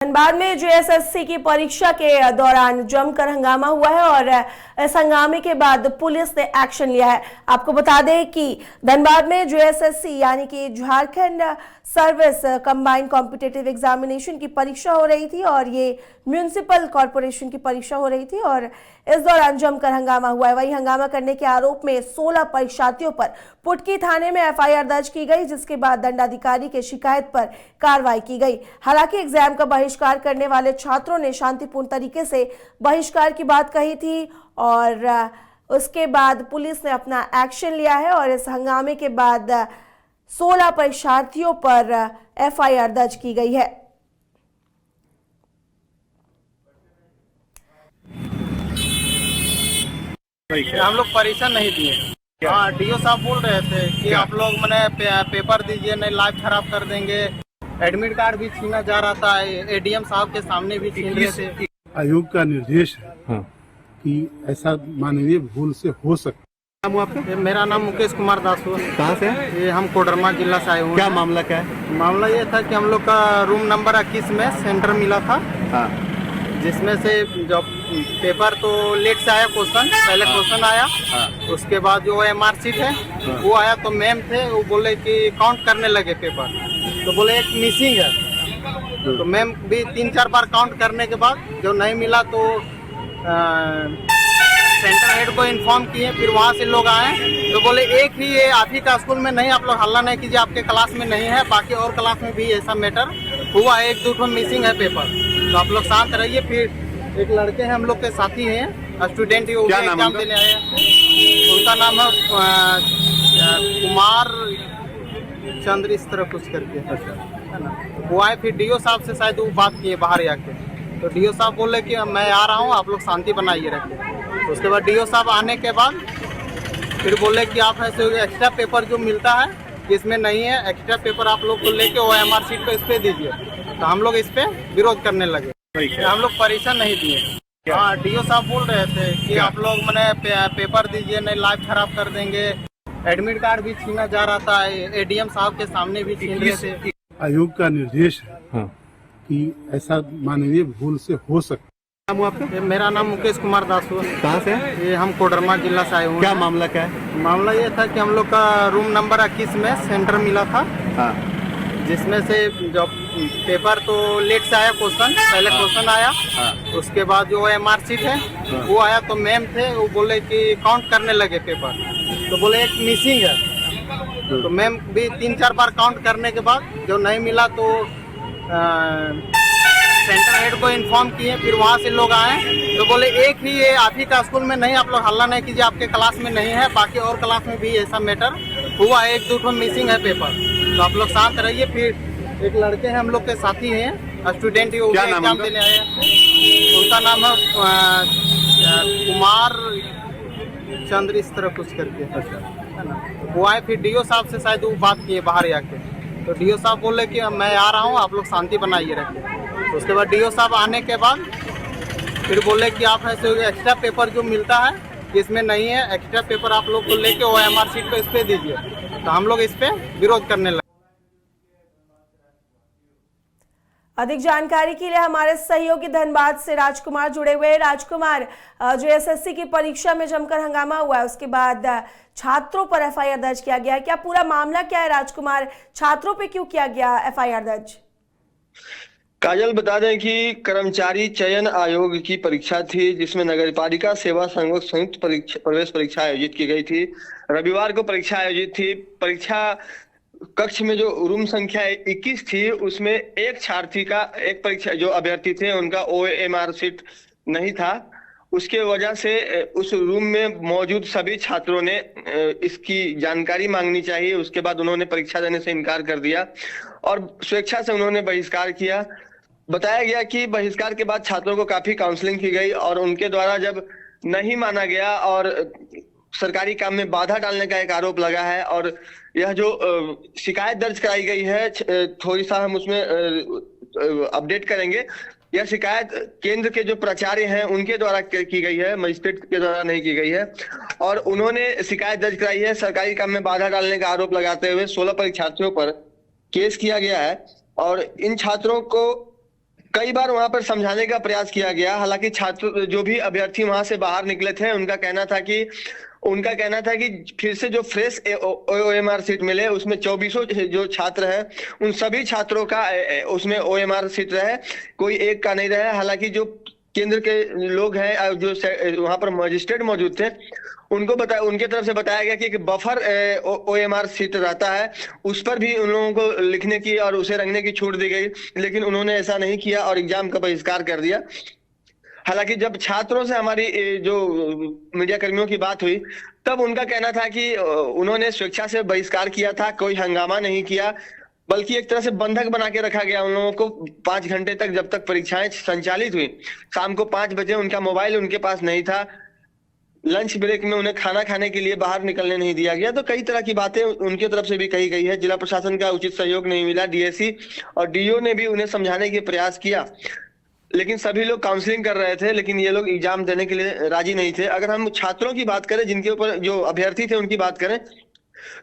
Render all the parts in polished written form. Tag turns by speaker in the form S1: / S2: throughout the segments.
S1: धनबाद में जेएसएससी की परीक्षा के दौरान जमकर हंगामा हुआ है और इस हंगामे के बाद पुलिस ने एक्शन लिया है। आपको बता दें कि धनबाद में जेएसएससी यानी कि Jharkhand service combined competitive examination की परीक्षा हो रही थी और ये म्यूनिसिपल कॉरपोरेशन की परीक्षा हो रही थी और इस दौरान जमकर हंगामा हुआ है। वही हंगामा करने के आरोप में 16 परीक्षार्थियों पर पुटकी थाने में एफआईआर दर्ज की गई, जिसके बाद दंडाधिकारी के शिकायत पर कार्रवाई की गई। हालांकि एग्जाम का बहिष्कार करने वाले छात्रों ने शांतिपूर्ण तरीके से बहिष्कार की बात कही थी और उसके बाद पुलिस ने अपना एक्शन लिया है और इस हंगामे के बाद 16 परीक्षार्थियों पर एफआईआर दर्ज की गई है।
S2: हम लोग परीक्षा नहीं दिए। हाँ, डीओ साहब बोल रहे थे कि आप लोग मैंने पेपर दीजिए, नहीं लाइफ खराब कर देंगे। एडमिट कार्ड भी छीना जा रहा था, एडीएम साहब के सामने भी छीन रहे थे।
S3: आयोग का निर्देश है कि ऐसा मानवीय भूल से हो सकता है।
S2: मेरा नाम मुकेश कुमार दास हुआ।
S4: कहाँ से?
S2: ये हम कोडरमा जिला से आए हुए।
S4: क्या मामला क्या है?
S2: मामला ये था कि हम लोग का रूम नंबर 21 में सेंटर मिला था।
S4: हाँ।
S2: जिसमें से जब पेपर तो लेट से आया, पहले क्वेश्चन आया। उसके बाद जो एमआर सीट है वो आया, तो मैम थे वो बोले कि काउंट करने लगे पेपर, तो बोले एक मिसिंग है। तो मैम भी 3-4 बार काउंट करने के बाद जो नहीं मिला तो सेंटर हेड को इन्फॉर्म किए। फिर वहाँ से लोग आए तो बोले एक ही ये आप ही का स्कूल में नहीं, आप लोग हल्ला नहीं कीजिए, आपके क्लास में नहीं है, बाकी और क्लास में भी ऐसा मैटर हुआ है, 1-2 मिसिंग है पेपर, तो आप लोग शांत रहिए। फिर एक लड़के हैं हम लोग के साथी हैं, स्टूडेंट ही एग्जाम देने आए हैं। उनका नाम है कुमार चंद्र, इस तरह कुछ करके है ना। वो आए, फिर डीओ साहब से शायद वो बात किए बाहर आके, तो डीओ साहब बोले कि मैं आ रहा हूँ, आप लोग शांति बनाइए रखें। तो उसके बाद डीओ साहब आने के बाद फिर बोले कि आप ऐसे एक्स्ट्रा पेपर जो मिलता है इसमें नहीं है, एक्स्ट्रा पेपर आप लोग को लेके वो एमआर सीट पे इस पे दीजिए। तो हम लोग इस पे विरोध करने लगे। हम लोग परीक्षा नहीं दिए। हाँ, डीओ साहब बोल रहे थे कि आप लोग मैंने पेपर दीजिए, नहीं लाइफ खराब कर देंगे। एडमिट कार्ड भी छीना जा रहा था, एडीएम साहब के सामने भी छीन रहे थे।
S3: आयोग का निर्देश है कि ऐसा मानवीय भूल से हो सकता है।
S2: मेरा नाम मुकेश कुमार दास हुआ।
S4: कहाँ से?
S2: ये हम कोडरमा जिला से आए हुए।
S4: क्या मामला क्या है?
S2: मामला ये था कि हम लोग का रूम नंबर 21 में सेंटर मिला था।
S4: हाँ।
S2: जिसमें से जब पेपर तो लेट से आया, पहले क्वेश्चन आया। उसके बाद जो एमआर सीट है वो आया, तो मैम थे वो बोले कि काउंट करने लगे पेपर, तो बोले एक मिसिंग है। तो मैम भी 3-4 बार काउंट करने के बाद जो नहीं मिला तो सेंटर हेड को इन्फॉर्म किए। फिर वहाँ से लोग आए तो बोले एक ही ये आप ही का स्कूल में नहीं, आप लोग हल्ला नहीं कीजिए, आपके क्लास में नहीं है, बाकी और क्लास में भी ऐसा मैटर हुआ है, 1-2 मिसिंग है पेपर, तो आप लोग शांत रहिए। फिर एक लड़के हैं हम लोग के साथी हैं, स्टूडेंट ही एग्जाम देने आए हैं। उनका नाम है कुमार चंद्र, इस तरह कुछ करके है ना। वो आए, फिर डीओ साहब से शायद वो बात किए बाहर आके, तो डीओ साहब बोले कि मैं आ रहा हूँ, आप लोग शांति बनाइए रखें। तो उसके बाद डीओ साहब आने के बाद फिर बोले कि आप ऐसे एक्स्ट्रा पेपर जो मिलता है इसमें नहीं है, एक्स्ट्रा पेपर आप लोग को लेके वो एमआर सीट पे इस पे दीजिए। तो हम लोग इस पे विरोध करने लगे।
S1: अधिक जानकारी के लिए हमारे सहयोगी धनबाद से राजकुमार जुड़े हुए हैं। राजकुमार, जेएसएससी की परीक्षा में जमकर हंगामा हुआ है, उसके बाद छात्रों पर एफआईआर दर्ज किया गया, क्या पूरा मामला क्या है राजकुमार? छात्रों पे क्यों किया गया एफआईआर दर्ज?
S5: काजल, बता दें कि कर्मचारी चयन आयोग की परीक्षा थी, जिसमें नगरपालिका सेवा संघ संयुक्त प्रवेश परीक्षा आयोजित की गई थी। रविवार को परीक्षा आयोजित थी। परीक्षा कक्ष में जो रूम संख्या 21 थी, उसमें एक परीक्षा जो अभ्यर्थी थे उनका ओएमआर सीट नहीं था। उसके वजह से उस रूम में मौजूद सभी छात्रों ने इसकी जानकारी मांगनी चाहिए। उसके बाद उन्होंने परीक्षा देने से इनकार कर दिया और स्वेच्छा से उन्होंने बहिष्कार किया। बताया गया कि बहिष्कार के बाद छात्रों को काफी काउंसलिंग की गई और उनके द्वारा जब नहीं माना गया और सरकारी काम में बाधा डालने का एक आरोप लगा है। और यह जो शिकायत दर्ज कराई गई है, थोड़ी सा हम उसमें अपडेट करेंगे। यह शिकायत केंद्र के जो प्राचार्य हैं उनके द्वारा की गई है, मजिस्ट्रेट के द्वारा नहीं की गई है। और उन्होंने शिकायत दर्ज कराई है, सरकारी काम में बाधा डालने का आरोप लगाते हुए 16 परीक्षार्थियों पर केस किया गया है। और इन छात्रों को कई बार वहां पर समझाने का प्रयास किया गया। हालांकि छात्र जो भी अभ्यर्थी वहां से बाहर निकले थे उनका कहना था कि फिर से जो फ्रेश ओएमआर सीट मिले उसमें 2400 जो छात्र हैं उन सभी छात्रों का उसमें ओएमआर सीट रहे, कोई एक का नहीं रहे। हालांकि जो केंद्र के लोग हैं जो वहां पर मजिस्ट्रेट मौजूद थे उनके तरफ से बताया गया कि एक बफर ओएमआर सीट रहता है, उस पर भी उन लोगों को लिखने की और उसे रंगने की छूट दी गई, लेकिन उन्होंने ऐसा नहीं किया और एग्जाम का बहिष्कार कर दिया। हालांकि जब छात्रों से हमारी जो मीडिया कर्मियों की बात हुई तब उनका कहना था कि उन्होंने स्वेच्छा से बहिष्कार किया था, कोई हंगामा नहीं किया, बल्कि एक तरह से बंधक बना के रखा गया उन लोगों को 5 घंटे तक, जब तक परीक्षाएं संचालित हुई। शाम को 5 बजे उनका मोबाइल उनके पास नहीं था, लंच ब्रेक में उन्हें खाना खाने के लिए बाहर निकलने नहीं दिया गया। तो कई तरह की बातें उनके तरफ से भी कही गई है। जिला प्रशासन का उचित सहयोग नहीं मिला, डीएससी और डीओ ने भी उन्हें समझाने की प्रयास किया, लेकिन सभी लोग काउंसलिंग कर रहे थे, लेकिन ये लोग एग्जाम देने के लिए राजी नहीं थे। अगर हम छात्रों की बात करें, जिनके ऊपर जो अभ्यर्थी थे उनकी बात करें,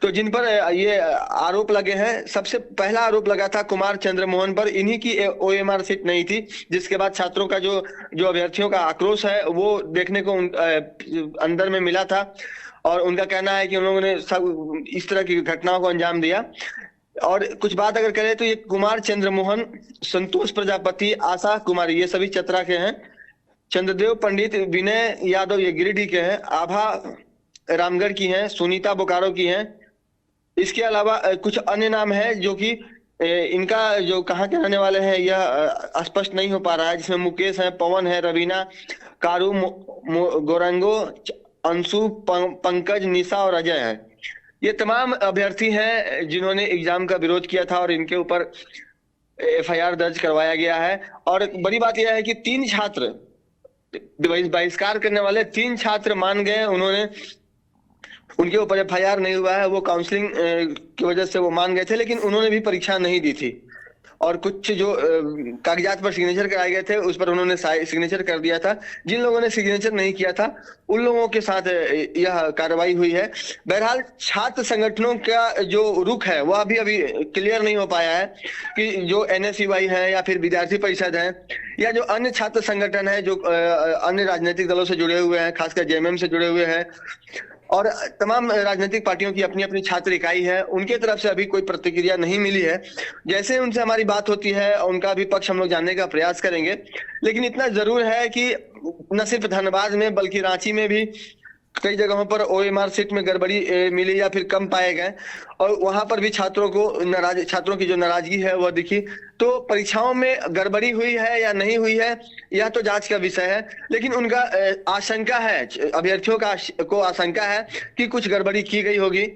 S5: तो जिन पर ये आरोप लगे हैं, सबसे पहला आरोप लगा था कुमार चंद्र मोहन पर। इन्हीं की ओएमआर सीट नहीं थी, जिसके बाद छात्रों का जो अभ्यर्थियों का आक्रोश है वो देखने को अंदर में मिला था। और उनका कहना है कि उन लोगों ने सब इस तरह की घटनाओं को अंजाम दिया। और कुछ बात अगर करें तो ये कुमार चंद्र मोहन, संतोष प्रजापति, आशा कुमारी, ये सभी चतरा के हैं। चंद्रदेव पंडित, विनय यादव ये गिरिडीह के हैं। आभा रामगढ़ की हैं, सुनीता बोकारो की हैं। इसके अलावा कुछ अन्य नाम है जो कि इनका जो कहाँ के रहने वाले हैं यह स्पष्ट नहीं हो पा रहा है, जिसमें मुकेश है, पवन है, रवीना, कारू, गोरंगो, अंशु, पंकज, निशा और अजय है। ये तमाम अभ्यर्थी हैं जिन्होंने एग्जाम का विरोध किया था और इनके ऊपर एफआईआर दर्ज करवाया गया है। और बड़ी बात यह है कि 3 छात्र बहिष्कार करने वाले 3 छात्र मान गए, उनके ऊपर एफआईआर नहीं हुआ है, वो काउंसलिंग की वजह से वो मान गए थे, लेकिन उन्होंने भी परीक्षा नहीं दी थी। और कुछ जो कागजात पर सिग्नेचर कराए गए थे उस पर उन्होंने सिग्नेचर कर दिया था। जिन लोगों ने सिग्नेचर नहीं किया था उन लोगों के साथ यह कार्रवाई हुई है। बहरहाल छात्र संगठनों का जो रुख है वह अभी क्लियर नहीं हो पाया है कि जो एनएसयूआई है या फिर विद्यार्थी परिषद है या जो अन्य छात्र संगठन है जो अन्य राजनीतिक दलों से जुड़े हुए हैं, खासकर जेएमएम से जुड़े हुए हैं, और तमाम राजनीतिक पार्टियों की अपनी अपनी छात्र इकाई है, उनके तरफ से अभी कोई प्रतिक्रिया नहीं मिली है। जैसे उनसे हमारी बात होती है उनका भी पक्ष हम लोग जानने का प्रयास करेंगे। लेकिन इतना जरूर है कि न सिर्फ धनबाद में बल्कि रांची में भी कई जगहों पर ओएमआर सीट में गड़बड़ी मिली या फिर कम पाए गए, और वहां पर भी छात्रों की जो नाराजगी है वह दिखी। तो परीक्षाओं में गड़बड़ी हुई है या नहीं हुई है यह तो जांच का विषय है, लेकिन उनका आशंका है, अभ्यर्थियों को आशंका है कि कुछ गड़बड़ी की गई होगी।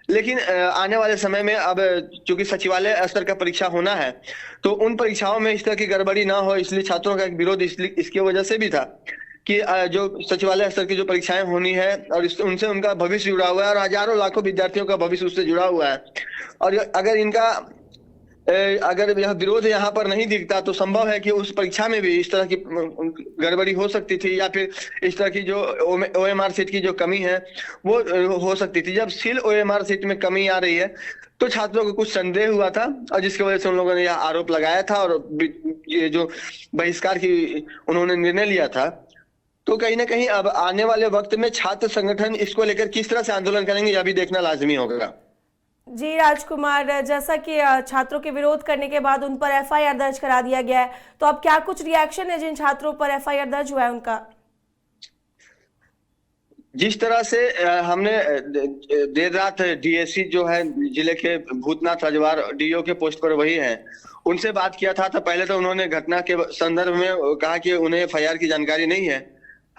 S5: लेकिन आने वाले समय में अब चूंकि सचिवालय स्तर का परीक्षा होना है तो उन परीक्षाओं में इस तरह की गड़बड़ी ना हो, इसलिए छात्रों का एक विरोध इसकी वजह से भी था कि जो सचिवालय स्तर की जो परीक्षाएं होनी है और उनसे उनका भविष्य जुड़ा हुआ है और हजारों लाखों विद्यार्थियों का भविष्य उससे जुड़ा हुआ है। और अगर यह विरोध यहाँ पर नहीं दिखता तो संभव है कि उस परीक्षा में भी इस तरह की गड़बड़ी हो सकती थी या फिर इस तरह की जो ओएमआर सीट की जो कमी है वो हो सकती थी। जब सील ओएमआर सीट में कमी आ रही है तो छात्रों को कुछ संदेह हुआ था और जिसकी वजह से उन लोगों ने यह आरोप लगाया था और ये जो बहिष्कार की उन्होंने निर्णय लिया था। तो कहीं ना कहीं अब आने वाले वक्त में छात्र संगठन इसको लेकर किस तरह से आंदोलन करेंगे यह भी देखना लाजमी होगा।
S1: जी राजकुमार, जैसा कि छात्रों के विरोध करने के बाद उन पर एफआईआर दर्ज करा दिया गया है, तो अब क्या कुछ रिएक्शन है जिन छात्रों पर एफआईआर दर्ज हुआ है उनका?
S5: जिस तरह से हमने देर रात डीएससी जो है जिले के भूतनाथ रजवार डीओ के पोस्ट पर वही है, उनसे बात किया था। तो पहले तो उन्होंने घटना के संदर्भ में कहा कि उन्हें एफआईआर की जानकारी नहीं है।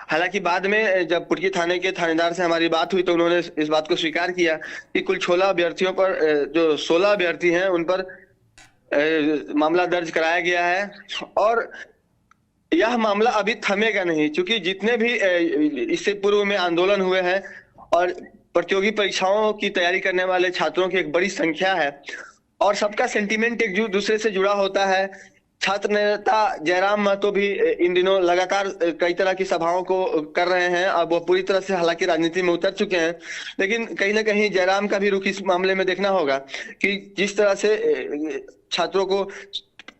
S5: हालांकि बाद में जब पुटकी थाने के थानेदार से हमारी बात हुई तो उन्होंने इस बात को स्वीकार किया कि कुल 16 अभ्यर्थियों पर जो 16 अभ्यर्थी हैं उन पर मामला दर्ज कराया गया है और यह मामला अभी थमेगा नहीं, क्योंकि जितने भी इससे पूर्व में आंदोलन हुए हैं और प्रतियोगी परीक्षाओं की तैयारी करने वाले छात्रों की एक बड़ी संख्या है और सबका सेंटीमेंट एक दूसरे से जुड़ा होता है। छात्र नेता जयराम महतो भी इन दिनों लगातार कई तरह की सभाओं को कर रहे हैं। अब वो पूरी तरह से हालांकि राजनीति में उतर चुके हैं, लेकिन कहीं ना कहीं जयराम का भी रुख इस मामले में देखना होगा कि जिस तरह से छात्रों को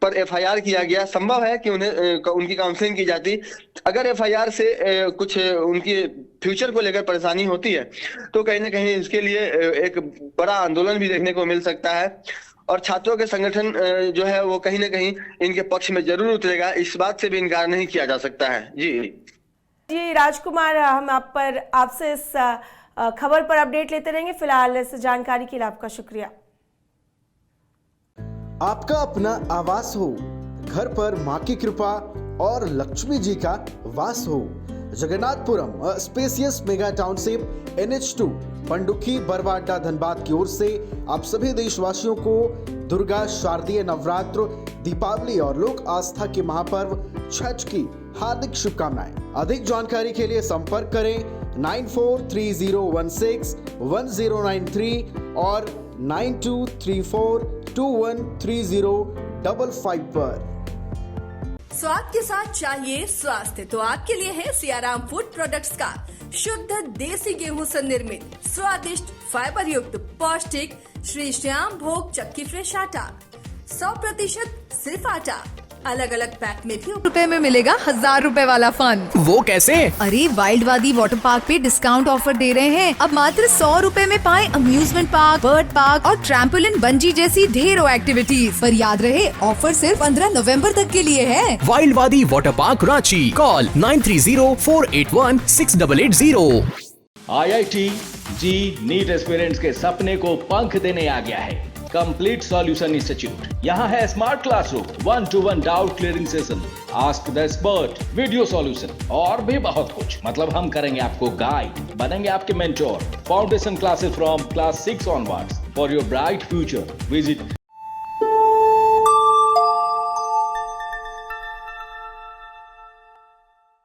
S5: पर एफआईआर किया गया। संभव है कि उन्हें उनकी काउंसलिंग की जाती। अगर एफआईआर से कुछ उनकी फ्यूचर को लेकर परेशानी होती है तो कहीं ना कहीं इसके लिए एक बड़ा आंदोलन भी देखने को मिल सकता है और छात्रों के संगठन जो है वो कहीं ना कहीं इनके पक्ष में जरूर उतरेगा। इस बात से भी इनकार नहीं किया जा सकता है। जी
S1: राजकुमार, हम आपसे इस खबर पर अपडेट लेते रहेंगे। फिलहाल इस जानकारी के लिए आपका शुक्रिया।
S4: आपका अपना आवास हो, घर पर मां की कृपा और लक्ष्मी जी का वास हो। Jagannathpuram spacious mega township NH2 Pandukhi Barwada Dhanbad की ओर से आप सभी देशवासियों को दुर्गा शारदीय नवरात्र, दीपावली और लोक आस्था के महापर्व छठ की हार्दिक शुभकामनाएं। अधिक जानकारी के लिए संपर्क करें 9430161093 और 9234213055 पर।
S6: स्वाद के साथ चाहिए स्वास्थ्य, तो आपके लिए है सियाराम फूड प्रोडक्ट्स का शुद्ध देसी गेहूं से निर्मित स्वादिष्ट फाइबर युक्त पौष्टिक श्री श्याम भोग चक्की फ्रेश आटा, 100% सिर्फ आटा। अलग अलग पैक में भी
S7: रुपए में मिलेगा 1000 रुपए वाला फन।
S8: वो कैसे?
S7: अरे वाइल्ड वादी वाटर पार्क पे डिस्काउंट ऑफर दे रहे हैं। अब मात्र 100 रुपए में पाए अम्यूजमेंट पार्क, बर्ड पार्क और ट्रैम्पोलिन बंजी जैसी ढेरों एक्टिविटीज। पर याद रहे, ऑफर सिर्फ 15 नवंबर तक के लिए है।
S8: वाइल्ड वादी water park Ranchi, call 9304816880।
S9: IIT जी नीट एस्पिरेंट्स के सपने को पंख देने आ गया है कंप्लीट सॉल्यूशन इंस्टीट्यूट। यहाँ है smart classroom, 1-to-1 doubt clearing session, ask the expert, video solution और भी बहुत कुछ। मतलब हम करेंगे आपको गाइड, बनेंगे आपके mentor. Foundation classes from class 6 onwards for your bright future. Visit